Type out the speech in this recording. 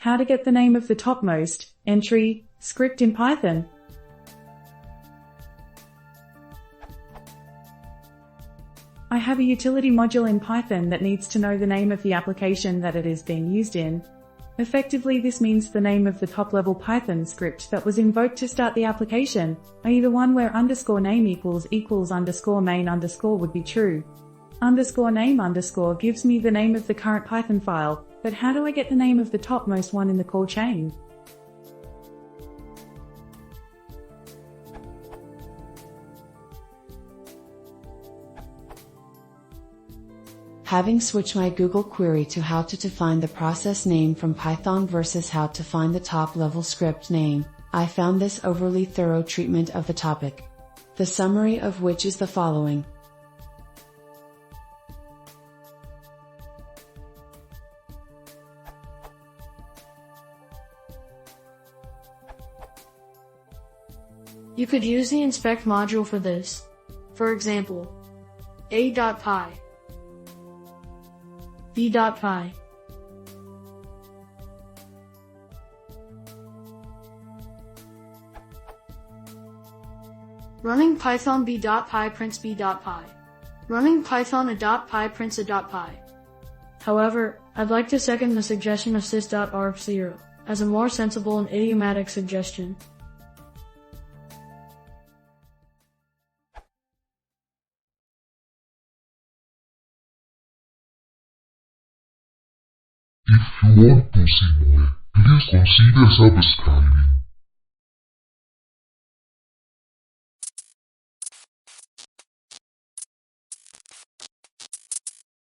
How to get the name of the topmost entry script in Python. I have a utility module in Python that needs to know the name of the application that it is being used in. Effectively, this means the name of the top-level Python script that was invoked to start the application, i.e. the one where _name equals _main_ would be true. _name_ gives me the name of the current Python file, but how do I get the name of the topmost one in the call chain? Having switched my Google query to how to define the process name from Python versus how to find the top-level script name, I found this overly thorough treatment of the topic. The summary of which is the following. You could use the inspect module for this. For example, a.py, b.py, running python b.py prints b.py, running python a.py prints a.py. However, I'd like to second the suggestion of sys.argv0 as a more sensible and idiomatic suggestion. If you want to see more, please consider subscribing.